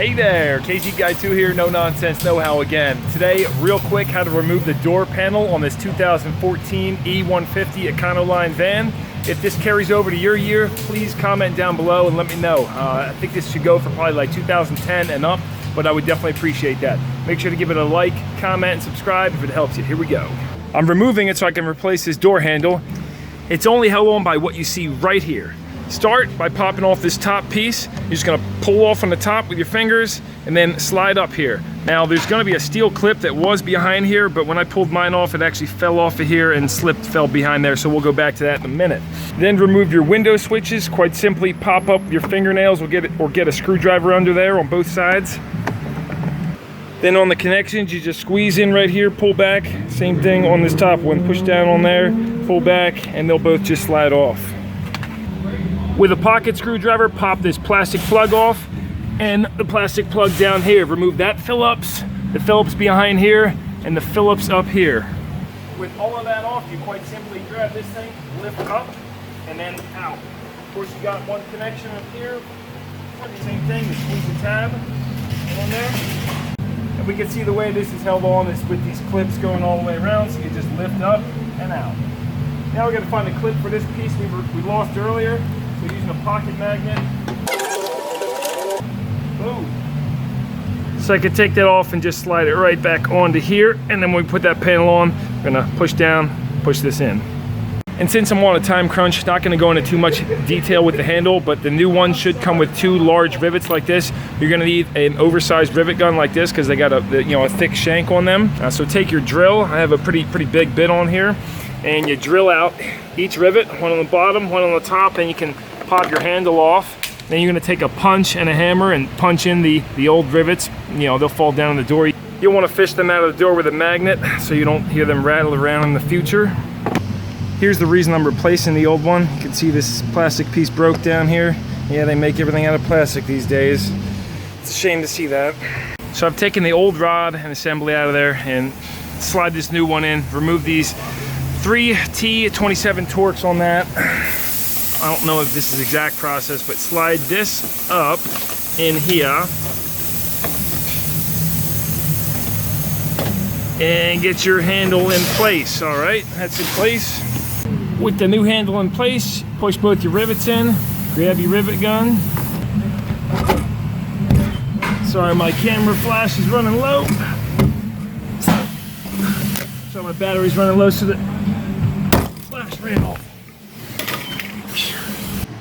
Hey there, KZ Guy 2 here, No Nonsense Know-How again. Today, real quick, how to remove the door panel on this 2014 E150 Econoline van. If this carries over to your year, please comment down below and let me know. I think this should go for probably like 2010 and up, but I would definitely appreciate that. Make sure to give it a like, comment, and subscribe if it helps you. Here we go. I'm removing it so I can replace this door handle. It's only held on by what you see right here. Start by popping off this top piece. You're just gonna pull off on the top with your fingers and then slide up here. Now there's gonna be a steel clip that was behind here, but when I pulled mine off, it actually fell off of here and fell behind there, so we'll go back to that in a minute. Then remove your window switches. Quite simply pop up your fingernails or get a screwdriver under there on both sides. Then on the connections, you just squeeze in right here, pull back. Same thing on this top one, push down on there, pull back, and they'll both just slide off. With a pocket screwdriver, pop this plastic plug off and the plastic plug down here. Remove that Phillips, the Phillips behind here, and the Phillips up here. With all of that off, you quite simply grab this thing, lift up, and then out. Of course, you got one connection up here. Same thing, you squeeze the tab on there. And we can see the way this is held on is with these clips going all the way around, so you just lift up and out. Now we're going to find a clip for this piece we lost earlier. So using a pocket magnet. Boom. So I could take that off and just slide it right back onto here, and then when we put that panel on, we're gonna push down, push this in. And since I'm on a time crunch, not gonna go into too much detail with the handle, but the new one should come with 2 large rivets like this. You're gonna need an oversized rivet gun like this because they got a thick shank on them. So take your drill. I have a pretty big bit on here, and you drill out each rivet, one on the bottom, one on the top, and you can pop your handle off. Then you're gonna take a punch and a hammer and punch in the old rivets. They'll fall down in the door. You'll wanna fish them out of the door with a magnet so you don't hear them rattle around in the future. Here's the reason I'm replacing the old one. You can see this plastic piece broke down here. Yeah, they make everything out of plastic these days. It's a shame to see that. So I've taken the old rod and assembly out of there and slide this new one in. Remove these 3 T27 Torx on that. I don't know if this is the exact process, but slide this up in here and get your handle in place. All right, that's in place. With the new handle in place, push both your rivets in, grab your rivet gun. Sorry, my camera flash is running low. So my battery's running low, so the flash ran off.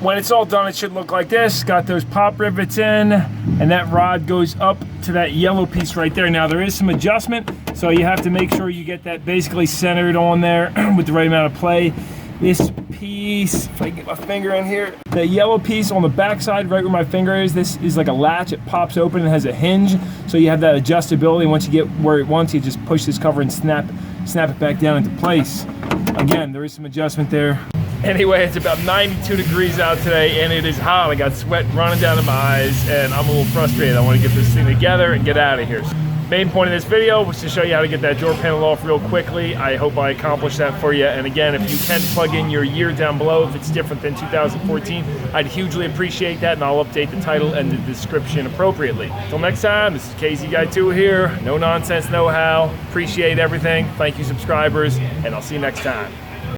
When it's all done, it should look like this. Got those pop rivets in, and that rod goes up to that yellow piece right there. Now there is some adjustment, so you have to make sure you get that basically centered on there with the right amount of play. This piece, if I get my finger in here, the yellow piece on the back side, right where my finger is, this is like a latch. It pops open and has a hinge, so you have that adjustability. Once you get where it wants, you just push this cover and snap it back down into place. Again, there is some adjustment there. Anyway, it's about 92 degrees out today and it is hot. I got sweat running down to my eyes and I'm a little frustrated. I want to get this thing together and get out of here. Main point of this video was to show you how to get that door panel off real quickly. I hope I accomplished that for you. And again, if you can plug in your year down below, if it's different than 2014, I'd hugely appreciate that, and I'll update the title and the description appropriately. Until next time, this is KZ Guy 2 here. No nonsense, know-how. Appreciate everything. Thank you, subscribers, and I'll see you next time.